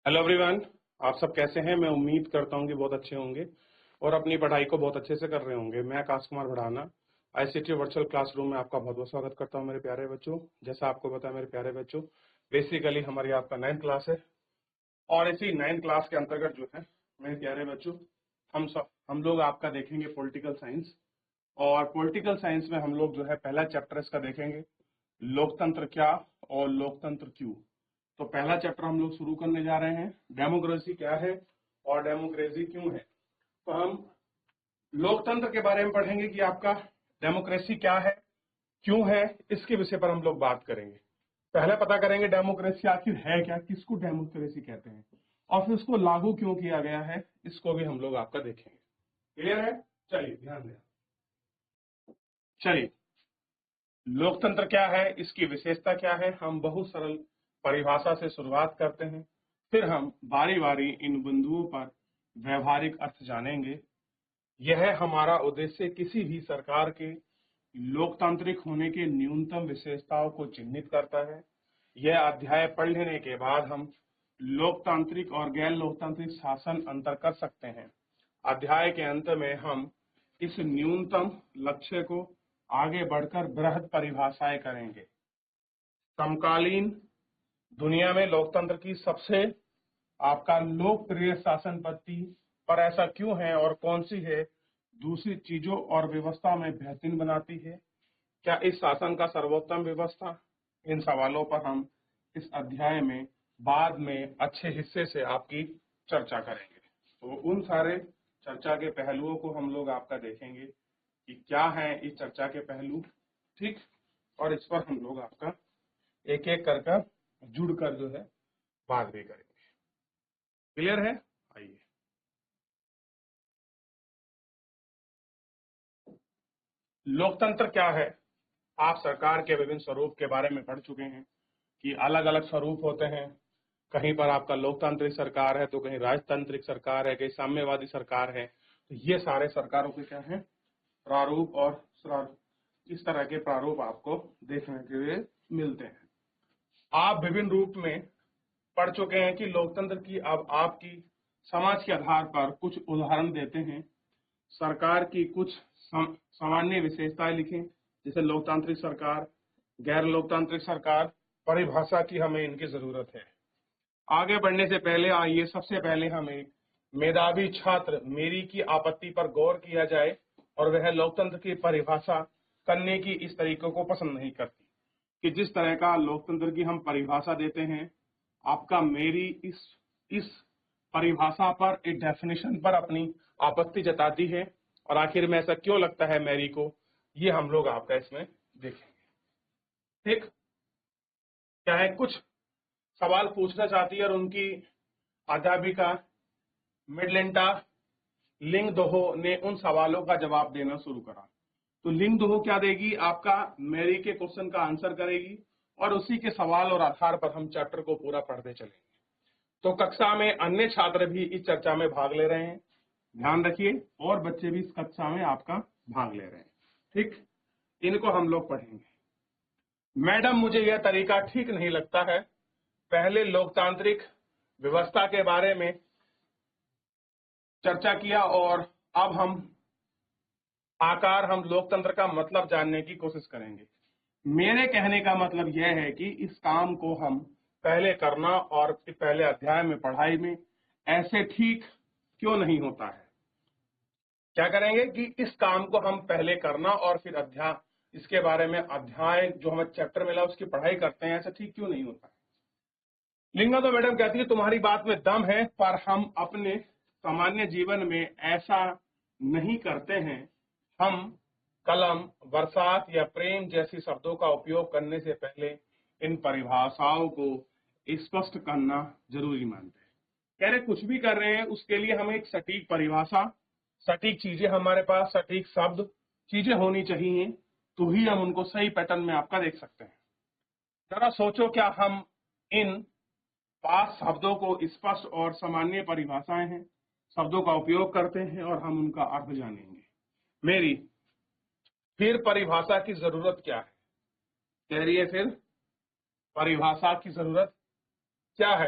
Hello everyone. आप सब कैसे हैं? मैं उम्मीद करता हूं कि बहुत अच्छे होंगे और अपनी पढ़ाई को बहुत अच्छे से कर रहे होंगे। मैं Akash Kumar Bhadana ICT virtual classroom में आपका बहुत बहुत स्वागत करता हूं मेरे प्यारे बच्चों। जैसा आपको पता है मेरे प्यारे बच्चों, बेसिकली हमारी आपका 9th क्लास है और इसी 9th क्लास के अंतर्गत जो है मेरे प्यारे बच्चों, हम लोग आपका देखेंगे पॉलिटिकल साइंस। और पॉलिटिकल साइंस में हम लोग जो है पहला चैप्टर इसका देखेंगे, लोकतंत्र क्या और लोकतंत्र क्यों। तो पहला चैप्टर हम लोग शुरू करने जा रहे हैं, डेमोक्रेसी क्या है और डेमोक्रेसी क्यों है। तो हम लोकतंत्र के बारे में पढ़ेंगे कि आपका डेमोक्रेसी क्या है, क्यों है, इसके विषय पर हम लोग बात करेंगे। पहले पता करेंगे डेमोक्रेसी आखिर है क्या, किसको डेमोक्रेसी कहते हैं और फिर उसको लागू क्यों किया गया है, इसको भी हम लोग आपका देखेंगे। क्लियर है? चलिए ध्यान दें। चलिए, लोकतंत्र क्या है, इसकी विशेषता क्या है, हम बहुत सरल परिभाषा से शुरुआत करते हैं, फिर हम बारी बारी इन बिंदुओं पर व्यवहारिक अर्थ जानेंगे। यह हमारा उद्देश्य किसी भी सरकार के लोकतांत्रिक होने के न्यूनतम विशेषताओं को चिन्हित करता है। यह अध्याय पढ़ लेने के बाद हम लोकतांत्रिक और गैर लोकतांत्रिक शासन अंतर कर सकते हैं। अध्याय के अंत में हम इस न्यूनतम लक्ष्य को आगे बढ़कर बृहद परिभाषाएं करेंगे। समकालीन दुनिया में लोकतंत्र की सबसे आपका लोकप्रिय शासन पद्धति पर ऐसा क्यों है और कौन सी है दूसरी चीजों और व्यवस्था में बेहतरीन बनाती है, क्या इस शासन का सर्वोत्तम व्यवस्था, इन सवालों पर हम इस अध्याय में बाद में अच्छे हिस्से से आपकी चर्चा करेंगे। तो उन सारे चर्चा के पहलुओं को हम लोग आपका देखेंगे कि क्या है इस चर्चा के पहलू, ठीक, और इस पर हम लोग आपका एक एक कर जुड़कर जो है बात भी करेंगे। क्लियर है? आइए, लोकतंत्र क्या है। आप सरकार के विभिन्न स्वरूप के बारे में पढ़ चुके हैं कि अलग अलग स्वरूप होते हैं। कहीं पर आपका लोकतांत्रिक सरकार है तो कहीं राजतांत्रिक सरकार है, कहीं साम्यवादी सरकार है। तो ये सारे सरकारों के क्या है प्रारूप, और इस तरह के प्रारूप आपको देखने के लिए मिलते हैं। आप विभिन्न रूप में पढ़ चुके हैं कि लोकतंत्र की अब आपकी समाज के आधार पर कुछ उदाहरण देते हैं। सरकार की कुछ सामान्य विशेषताएं लिखें, जैसे लोकतांत्रिक सरकार, गैर लोकतांत्रिक सरकार, परिभाषा की हमें इनकी जरूरत है। आगे बढ़ने से पहले आइए सबसे पहले हमें मेधावी छात्र मेरी की आपत्ति पर गौर किया जाए और वह लोकतंत्र की परिभाषा करने की इस तरीके को पसंद नहीं करती कि जिस तरह का लोकतंत्र की हम परिभाषा देते हैं। आपका मेरी इस परिभाषा पर, एक डेफिनेशन पर अपनी आपत्ति जताती है और आखिर में ऐसा क्यों लगता है मैरी को, ये हम लोग आपका इसमें देखेंगे। ठीक, क्या है, कुछ सवाल पूछना चाहती है और उनकी अध्यापिका मिडलेंटा लिंगदोहो ने उन सवालों का जवाब देना शुरू करा। तो लिंगदोहो क्या देगी, आपका मैरी के क्वेश्चन का आंसर करेगी और उसी के सवाल और आधार पर हम चैप्टर को पूरा पढ़ते चलेंगे। तो कक्षा में अन्य छात्र भी इस चर्चा में भाग ले रहे हैं, ध्यान रखिए, और बच्चे भी इस कक्षा में आपका भाग ले रहे हैं। ठीक, इनको हम लोग पढ़ेंगे। मैडम, मुझे यह तरीका ठीक नहीं लगता है। पहले लोकतांत्रिक व्यवस्था के बारे में चर्चा किया और अब हम लोकतंत्र का मतलब जानने की कोशिश करेंगे। मेरे कहने का मतलब यह है कि इस काम को हम पहले करना और पहले अध्याय में पढ़ाई में ऐसे ठीक क्यों नहीं होता है। क्या करेंगे कि इस काम को हम पहले करना और फिर अध्याय, इसके बारे में अध्याय जो हमें चैप्टर मिला उसकी पढ़ाई करते हैं, ऐसा ठीक क्यों नहीं होता है। लिंगा तो मैडम कहती है तुम्हारी बात में दम है, पर हम अपने सामान्य जीवन में ऐसा नहीं करते हैं। हम कलम, बरसात या प्रेम जैसी शब्दों का उपयोग करने से पहले इन परिभाषाओं को स्पष्ट करना जरूरी मानते हैं। कह रहे कुछ भी कर रहे हैं उसके लिए हमें एक सटीक परिभाषा, सटीक चीजें हमारे पास, सटीक शब्द चीजें होनी चाहिए, तो ही हम उनको सही पैटर्न में आपका देख सकते हैं। जरा सोचो, क्या हम इन पास शब्दों को स्पष्ट और सामान्य परिभाषाएं हैं, शब्दों का उपयोग करते हैं और हम उनका अर्थ जानेंगे। मेरी फिर परिभाषा की जरूरत क्या है, कह रही है फिर परिभाषा की जरूरत क्या है।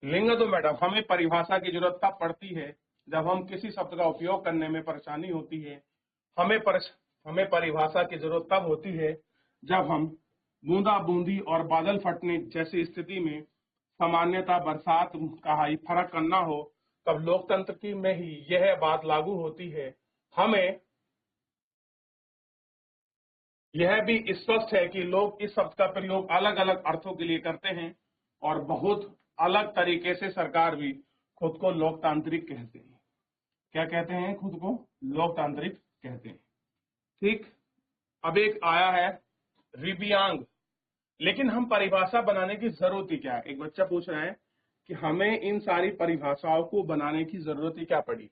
लिंग तो मैडम हमें परिभाषा की जरूरत तब पड़ती है जब हम किसी शब्द का उपयोग करने में परेशानी होती है। हमें हमें परिभाषा की जरूरत तब होती है जब हम बूंदा बूंदी और बादल फटने जैसी स्थिति में सामान्यतः बरसात का ही फर्क करना हो, तब लोकतंत्र की में ही यह बात लागू होती है। हमें यह भी स्पष्ट है कि लोग इस शब्द का प्रयोग अलग अलग अर्थों के लिए करते हैं और बहुत अलग तरीके से सरकार भी खुद को लोकतांत्रिक कहते हैं। क्या कहते हैं? खुद को लोकतांत्रिक कहते हैं। ठीक। अब एक आया है रिबियांग, लेकिन हम परिभाषा बनाने की जरूरत ही क्या है? एक बच्चा पूछ रहा है कि हमें इन सारी परिभाषाओं को बनाने की जरूरत ही क्या पड़ी,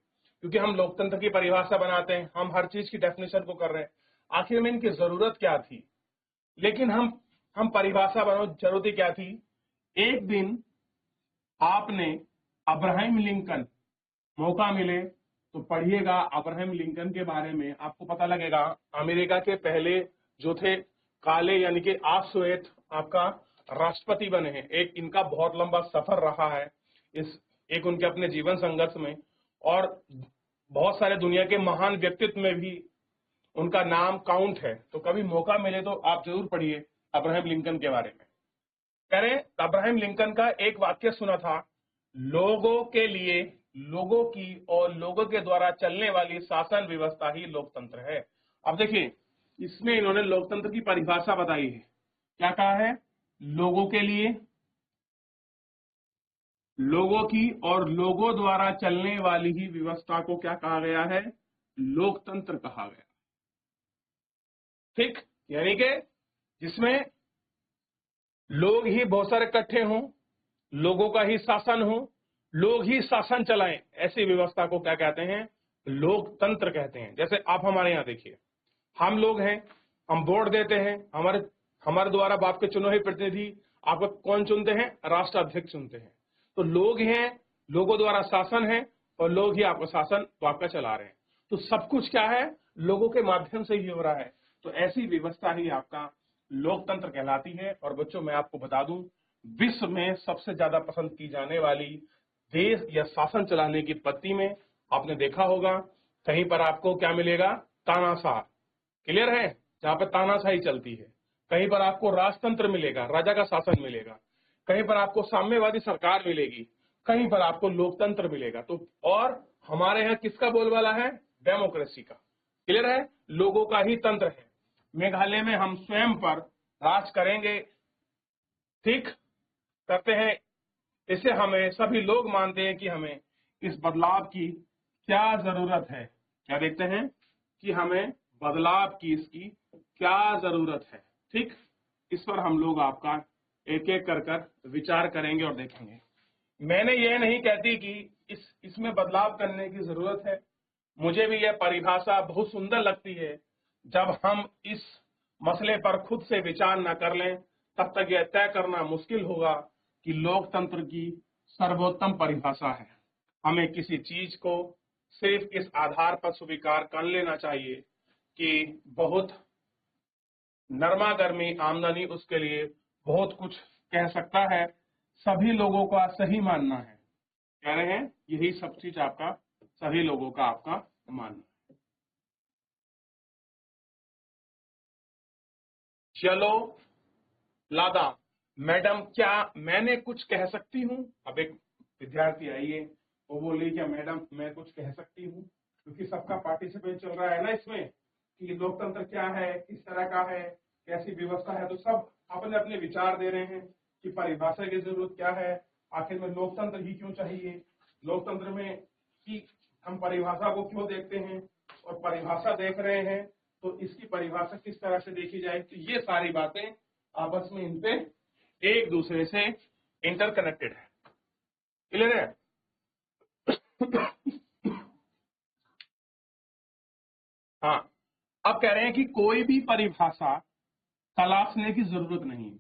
क्योंकि हम लोकतंत्र की परिभाषा बनाते हैं, हम हर चीज की डेफिनेशन को कर रहे हैं, आखिर में इनकी जरूरत क्या थी? लेकिन हम परिभाषा बनाओ, जरूरत ही क्या थी? एक दिन आपने अब्राहम लिंकन, मौका मिले तो पढ़िएगा अब्राहम लिंकन के बारे में, आपको पता लगेगा। अमेरिका के पहले जो थे काले यानी कि आश्वेत आपका राष्ट्रपति बने हैं। एक इनका बहुत लंबा सफर रहा है इस एक उनके अपने जीवन संघर्ष में, और बहुत सारे दुनिया के महान व्यक्तित्व में भी उनका नाम काउंट है। तो कभी मौका मिले तो आप जरूर पढ़िए अब्राहम लिंकन के बारे में। कह रहे अब्राहम लिंकन का एक वाक्य सुना था, लोगों के लिए, लोगों की और लोगों के द्वारा चलने वाली शासन व्यवस्था ही लोकतंत्र है। अब देखिए, इसमें इन्होंने लोकतंत्र की परिभाषा बताई है। क्या कहा है? लोगों के लिए, लोगों की और लोगों द्वारा चलने वाली ही व्यवस्था को क्या कहा गया है? लोकतंत्र कहा गया। ठीक, यानी कि जिसमें लोग ही बहुत सारे इकट्ठे हों, लोगों का ही शासन हो, लोग ही शासन चलाएं, ऐसी व्यवस्था को क्या कहते हैं? लोकतंत्र कहते हैं। जैसे आप हमारे यहाँ देखिए, हम लोग हैं, हम वोट देते हैं, हमारे द्वारा बाप के चुने हुए प्रतिनिधि आपको कौन चुनते हैं? राष्ट्राध्यक्ष चुनते हैं। तो लोग हैं, लोगों द्वारा शासन है, और लोग ही आपका शासन तो आपका चला रहे हैं। तो सब कुछ क्या है? लोगों के माध्यम से ही हो रहा है। तो ऐसी व्यवस्था ही आपका लोकतंत्र कहलाती है। और बच्चों, मैं आपको बता दूं, विश्व में सबसे ज्यादा पसंद की जाने वाली देश या शासन चलाने की पद्धति में आपने देखा होगा, कहीं पर आपको क्या मिलेगा? तानाशाह। क्लियर है? जहां पर तानाशाही चलती है। कहीं पर आपको राजतंत्र मिलेगा, राजा का शासन मिलेगा। कहीं पर आपको साम्यवादी सरकार मिलेगी, कहीं पर आपको लोकतंत्र मिलेगा। तो और हमारे यहाँ किसका बोलबाला है? डेमोक्रेसी का। क्लियर है? लोगों का ही तंत्र है। मेघालय में हम स्वयं पर राज करेंगे, ठीक करते हैं। इसे हमें सभी लोग मानते हैं कि हमें इस बदलाव की क्या जरूरत है। क्या देखते हैं? कि हमें बदलाव की इसकी क्या जरूरत है। ठीक, इस पर हम लोग आपका एक एक कर विचार करेंगे और देखेंगे। मैंने यह नहीं कहती कि इसमें बदलाव करने की जरूरत है। मुझे भी यह परिभाषा बहुत सुंदर लगती है। जब हम इस मसले पर खुद से विचार न कर लें, तब तक यह तय करना मुश्किल होगा कि लोकतंत्र की सर्वोत्तम परिभाषा है। हमें किसी चीज को सिर्फ इस आधार पर स्वीकार कर लेना चाहिए कि बहुत नरमा गर्मी आमदनी उसके लिए बहुत कुछ कह सकता है, सभी लोगों का सही मानना है। कह रहे हैं यही सब चीज आपका सभी लोगों का आपका मानना। चलो लादा, मैडम क्या मैंने कुछ कह सकती हूँ? अब एक विद्यार्थी आई है, वो बोली क्या मैडम मैं कुछ कह सकती हूँ? क्योंकि सबका पार्टिसिपेट चल रहा है ना इसमें, कि लोकतंत्र क्या है, किस तरह का है, कैसी व्यवस्था है। तो सब अपने अपने विचार दे रहे हैं कि परिभाषा की जरूरत क्या है, आखिर में लोकतंत्र ही क्यों चाहिए, लोकतंत्र में कि हम परिभाषा को क्यों देखते हैं, और परिभाषा देख रहे हैं तो इसकी परिभाषा किस तरह से देखी जाए। तो ये सारी बातें आपस में इनपे एक दूसरे से इंटरकनेक्टेड है। क्लियर है? हाँ, अब कह रहे हैं कि कोई भी परिभाषा तलाशने की जरूरत नहीं है।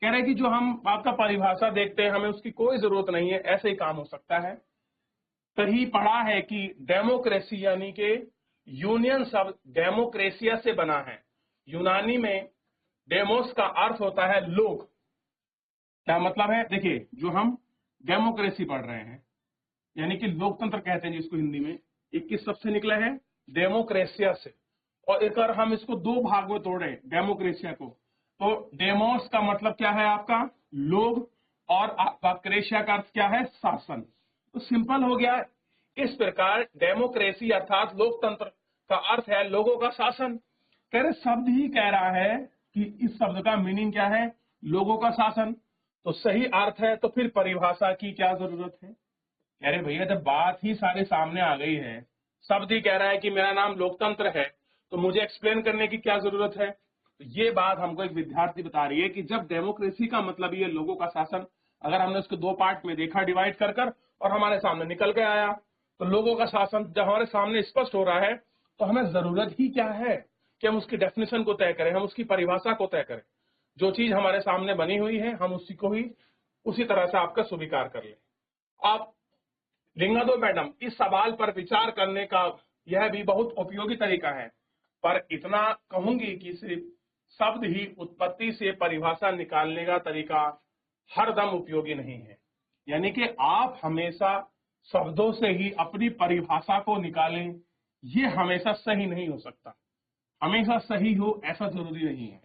कह रहे हैं कि जो हम आपका परिभाषा देखते हैं, हमें उसकी कोई जरूरत नहीं है, ऐसे ही काम हो सकता है। कहीं पढ़ा है कि डेमोक्रेसी यानी कि यूनियन शब्द डेमोक्रेसिया से बना है। यूनानी में डेमोस का अर्थ होता है लोग। क्या मतलब है? देखिए, जो हम डेमोक्रेसी पढ़ रहे हैं, यानी कि लोकतंत्र कहते हैं जिसको हिंदी में। 21 शब्द से निकला है डेमोक्रेसिया से। और एक बार हम इसको दो भाग में तोड़े डेमोक्रेसिया को, तो डेमोस का मतलब क्या है आपका लोग, और आपका क्रेशिया का अर्थ क्या है शासन। तो सिंपल हो गया। इस प्रकार डेमोक्रेसी अर्थात लोकतंत्र का अर्थ है लोगों का शासन। कह रहे शब्द ही कह रहा है कि इस शब्द का मीनिंग क्या है, लोगों का शासन। तो सही अर्थ है, तो फिर परिभाषा की क्या जरूरत है। अरे भैया जब बात ही सारे सामने आ गई है, शब्द ही कह रहा है कि मेरा नाम लोकतंत्र है, तो मुझे एक्सप्लेन करने की क्या जरूरत है। तो ये बात हमको एक विद्यार्थी बता रही है कि जब डेमोक्रेसी का मतलब ये लोगों का शासन, अगर हमने उसको दो पार्ट में देखा डिवाइड कर कर और हमारे सामने निकल के आया, तो लोगों का शासन जब हमारे सामने स्पष्ट हो रहा है, तो हमें जरूरत ही क्या है कि हम उसकी डेफिनेशन को तय करें, हम उसकी परिभाषा को तय करें। जो चीज हमारे सामने बनी हुई है हम उसी को ही उसी तरह से आपका स्वीकार कर लें। आप लिंगादो मैडम, इस सवाल पर विचार करने का यह भी बहुत उपयोगी तरीका है, पर इतना कहूंगी कि सिर्फ शब्द ही उत्पत्ति से परिभाषा निकालने का तरीका हरदम उपयोगी नहीं है। यानी कि आप हमेशा शब्दों से ही अपनी परिभाषा को निकालें, ये हमेशा सही नहीं हो सकता। हमेशा सही हो ऐसा जरूरी नहीं है।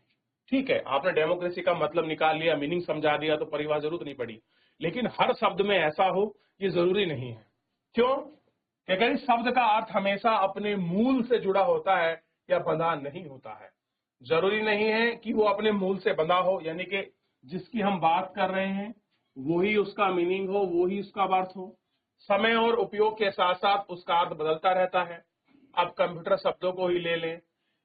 ठीक है, आपने डेमोक्रेसी का मतलब निकाल लिया, मीनिंग समझा दिया, तो परिभाषा जरूरत नहीं पड़ी, लेकिन हर शब्द में ऐसा हो ये जरूरी नहीं है। क्यों? क्योंकि शब्द का अर्थ हमेशा अपने मूल से जुड़ा होता है या बंधा नहीं होता है। जरूरी नहीं है कि वो अपने मूल से बंधा हो, यानी कि जिसकी हम बात कर रहे हैं वही उसका मीनिंग हो, वही उसका अर्थ हो। समय और उपयोग के साथ साथ उसका अर्थ बदलता रहता है। अब कंप्यूटर शब्दों को ही ले लें,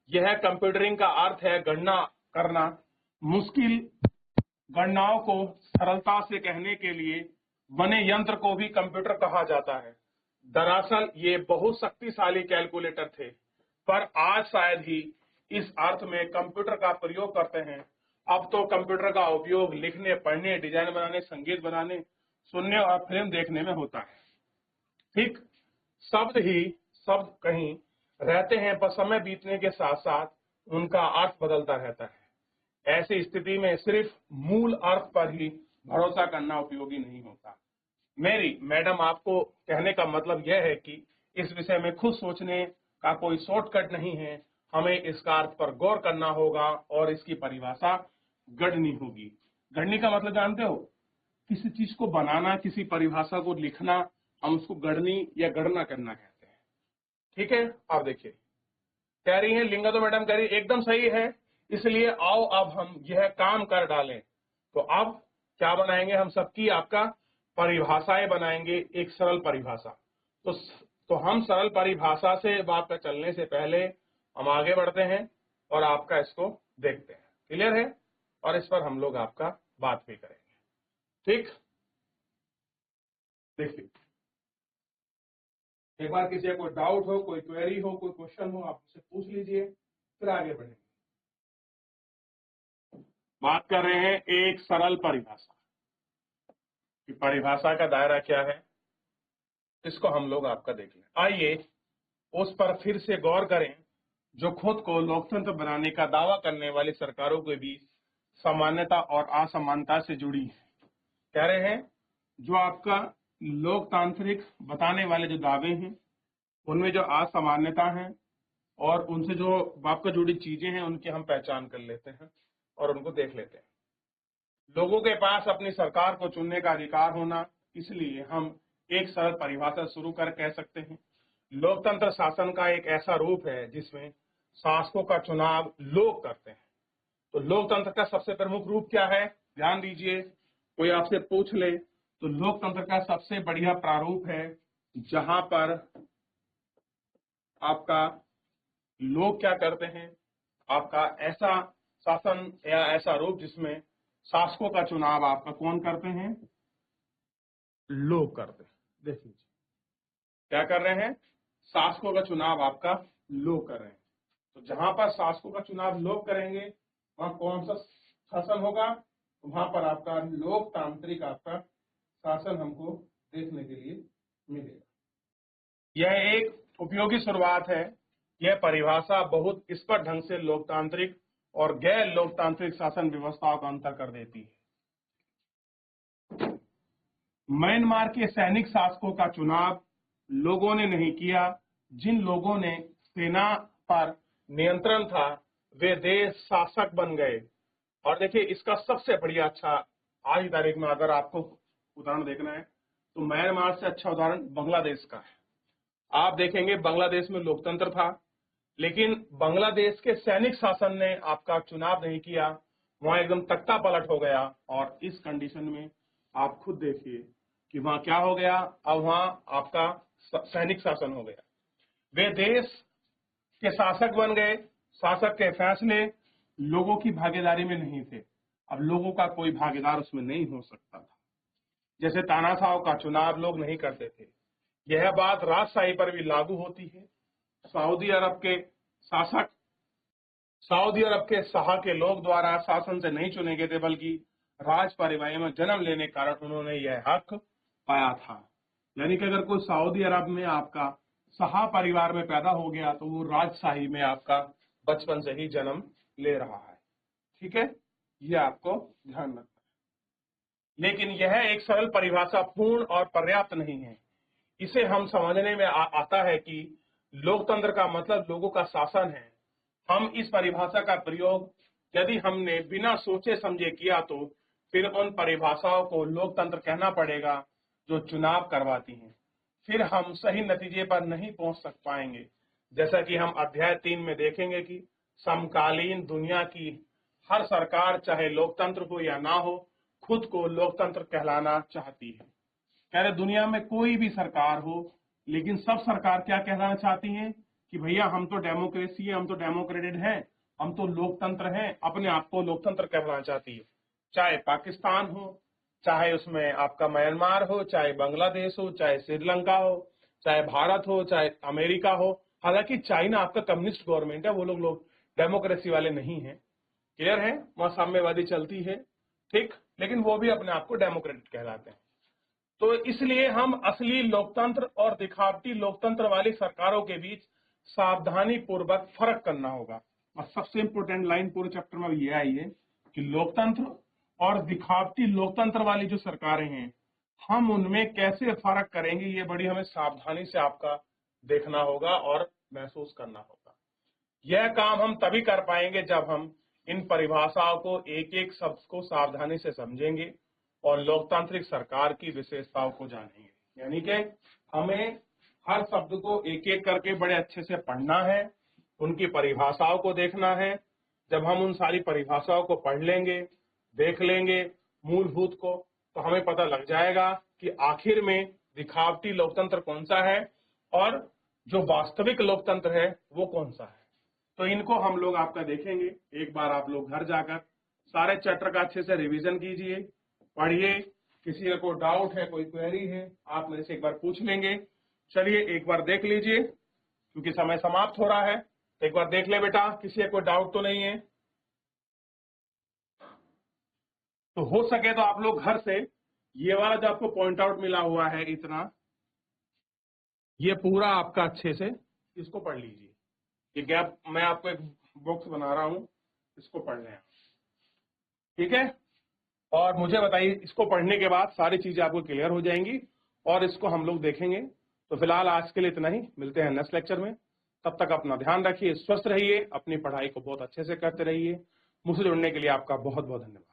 यह कंप्यूटरिंग का अर्थ है गणना करना। मुश्किल गणनाओं को सरलता से कहने के लिए बने यंत्र को भी कंप्यूटर कहा जाता है। दरअसल ये बहुत शक्तिशाली कैलकुलेटर थे, पर आज शायद ही इस अर्थ में कंप्यूटर का प्रयोग करते हैं। अब तो कंप्यूटर का उपयोग लिखने, पढ़ने, डिजाइन बनाने, संगीत बनाने, सुनने और फिल्म देखने में होता है। ठीक, शब्द कहीं रहते हैं, पर समय बीतने के साथ साथ उनका अर्थ बदलता रहता है। ऐसी स्थिति में सिर्फ मूल अर्थ पर ही भरोसा करना उपयोगी नहीं होता। मेरी मैडम आपको कहने का मतलब यह है कि इस विषय में खुद सोचने का कोई शॉर्टकट नहीं है। हमें इसका अर्थ पर गौर करना होगा और इसकी परिभाषा गढ़नी होगी। गढ़नी का मतलब जानते हो? किसी चीज को बनाना, किसी परिभाषा को लिखना, हम उसको गढ़नी या गढ़ना करना कहते हैं। ठीक है, आप देखिए कह रही है लिंगादो मैडम, कह रही एकदम सही है, इसलिए आओ अब हम यह काम कर डालें। तो अब क्या बनाएंगे हम? सबकी आपका परिभाषाएं बनाएंगे, एक सरल परिभाषा। तो हम सरल परिभाषा से बात पर चलने से पहले हम आगे बढ़ते हैं और आपका इसको देखते हैं। क्लियर है? और इस पर हम लोग आपका बात भी करेंगे। ठीक, देखिए एक बार किसी का कोई डाउट हो, कोई क्वेरी हो, कोई क्वेश्चन हो, आप उससे पूछ लीजिए, फिर आगे बढ़ेंगे। बात कर रहे हैं एक सरल परिभाषा कि परिभाषा का दायरा क्या है, इसको हम लोग आपका देख लें। आइए उस पर फिर से गौर करें जो खुद को लोकतंत्र बनाने का दावा करने वाली सरकारों के बीच समानता और असमानता से जुड़ी है। कह रहे हैं जो आपका लोकतांत्रिक बताने वाले जो दावे हैं उनमें जो असामान्यता है और उनसे जो आपका जुड़ी चीजें हैं उनकी हम पहचान कर लेते हैं और उनको देख लेते हैं। लोगों के पास अपनी सरकार को चुनने का अधिकार होना, इसलिए हम एक सरल परिभाषा शुरू कर कह सकते हैं लोकतंत्र शासन का एक ऐसा रूप है जिसमें शासकों का चुनाव लोग करते हैं। तो लोकतंत्र का सबसे प्रमुख रूप क्या है? ध्यान दीजिए, कोई आपसे पूछ ले तो लोकतंत्र का सबसे बढ़िया प्रारूप है जहां पर आपका लोग क्या करते हैं, आपका ऐसा शासन या ऐसा रूप जिसमें शासकों का चुनाव आपका कौन करते हैं? लोग करते हैं। देख लीजिए क्या कर रहे हैं, शासकों का चुनाव आपका लोग कर रहे हैं। तो जहां पर शासकों का चुनाव लोग करेंगे वहां कौन सा शासन होगा? तो वहां पर आपका लोकतांत्रिक आपका शासन हमको देखने के लिए मिलेगा। यह एक उपयोगी शुरुआत है। यह परिभाषा बहुत स्पष्ट ढंग से लोकतांत्रिक और गैर लोकतांत्रिक शासन व्यवस्थाओं का अंतर कर देती है। म्यांमार के सैनिक शासकों का चुनाव लोगों ने नहीं किया। जिन लोगों ने सेना पर नियंत्रण था वे देश शासक बन गए। और देखिए इसका सबसे बढ़िया अच्छा आज की तारीख में अगर आपको उदाहरण देखना है तो म्यांमार से अच्छा उदाहरण बांग्लादेश का है। आप देखेंगे बांग्लादेश में लोकतंत्र था, लेकिन बांग्लादेश के सैनिक शासन ने आपका चुनाव नहीं किया, वहां एकदम तख्ता पलट हो गया। और इस कंडीशन में आप खुद देखिए कि वहां क्या हो गया, अब वहां आपका सैनिक शासन हो गया। वे देश के शासक बन गए, शासक के फैसले लोगों की भागीदारी में नहीं थे। अब लोगों का कोई भागीदार उसमें नहीं हो सकता था। जैसे तानाशाह का चुनाव लोग नहीं करते थे, यह बात राजशाही पर भी लागू होती है। सऊदी अरब के शासक सऊदी अरब के शाह के लोग द्वारा शासन से नहीं चुने गए थे, बल्कि राज परिवार में जन्म लेने के कारण उन्होंने यह हक पाया था। यानी कि अगर कोई सऊदी अरब में आपका शाह परिवार में पैदा हो गया तो वो राजशाही में आपका बचपन से ही जन्म ले रहा है। ठीक है, ये आपको ध्यान रखना है। लेकिन यह एक सरल परिभाषा पूर्ण और पर्याप्त नहीं है। इसे हम समझने में आता है कि लोकतंत्र का मतलब लोगों का शासन है। हम इस परिभाषा का प्रयोग यदि हमने बिना सोचे समझे किया तो फिर उन परिभाषाओं को लोकतंत्र कहना पड़ेगा जो चुनाव करवाती हैं। फिर हम सही नतीजे पर नहीं पहुंच सक पाएंगे। जैसा कि हम अध्याय 3 में देखेंगे कि समकालीन दुनिया की हर सरकार, चाहे लोकतंत्र हो या ना हो, खुद को लोकतंत्र कहलाना चाहती है। कह रहे दुनिया में कोई भी सरकार हो, लेकिन सब सरकार क्या कहलाना चाहती है कि भैया हम तो डेमोक्रेसी है, हम तो डेमोक्रेटेड हैं, हम तो लोकतंत्र हैं, अपने आप को लोकतंत्र कहलाना चाहती है। चाहे पाकिस्तान हो, चाहे उसमें आपका म्यांमार हो, चाहे बांग्लादेश हो, चाहे श्रीलंका हो, चाहे भारत हो, चाहे अमेरिका हो। हालांकि चाइना आपका कम्युनिस्ट गवर्नमेंट है, वो लोग डेमोक्रेसी वाले नहीं है, क्लियर है, वहां साम्यवादी चलती है, ठीक, लेकिन वो भी अपने आप को डेमोक्रेटिक कहलाते हैं। तो इसलिए हम असली लोकतंत्र और दिखावटी लोकतंत्र वाली सरकारों के बीच सावधानी पूर्वक फर्क करना होगा। और सबसे इंपोर्टेंट लाइन पूरे चैप्टर में ये आई है कि लोकतंत्र और दिखावटी लोकतंत्र वाली जो सरकारें हैं, हम उनमें कैसे फर्क करेंगे, ये बड़ी हमें सावधानी से आपका देखना होगा और महसूस करना होगा। यह काम हम तभी कर पाएंगे जब हम इन परिभाषाओं को एक एक शब्द को सावधानी से समझेंगे और लोकतांत्रिक सरकार की विशेषताओं को जानेंगे। यानी कि हमें हर शब्द को एक एक करके बड़े अच्छे से पढ़ना है, उनकी परिभाषाओं को देखना है। जब हम उन सारी परिभाषाओं को पढ़ लेंगे, देख लेंगे मूलभूत को, तो हमें पता लग जाएगा कि आखिर में दिखावटी लोकतंत्र कौन सा है और जो वास्तविक लोकतंत्र है वो कौन सा है। तो इनको हम लोग आपका देखेंगे। एक बार आप लोग घर जाकर सारे चैप्टर का अच्छे से रिवीजन कीजिए, पढ़िए। किसी का कोई डाउट है, कोई क्वेरी है, आप मेरे से एक बार पूछ लेंगे। चलिए एक बार देख लीजिए, क्योंकि समय समाप्त हो रहा है। तो एक बार देख ले बेटा, किसी का कोई डाउट तो नहीं है। तो हो सके तो आप लोग घर से ये वाला जो आपको पॉइंट आउट मिला हुआ है इतना, ये पूरा आपका अच्छे से इसको पढ़ लीजिए। ये गैप मैं आपको एक बॉक्स बना रहा हूं, इसको पढ़ लें, ठीक है। और मुझे बताइए, इसको पढ़ने के बाद सारी चीजें आपको क्लियर हो जाएंगी और इसको हम लोग देखेंगे। तो फिलहाल आज के लिए इतना ही, मिलते हैं नेक्स्ट लेक्चर में। तब तक अपना ध्यान रखिए, स्वस्थ रहिए, अपनी पढ़ाई को बहुत अच्छे से करते रहिए। मुझसे जुड़ने के लिए आपका बहुत बहुत धन्यवाद।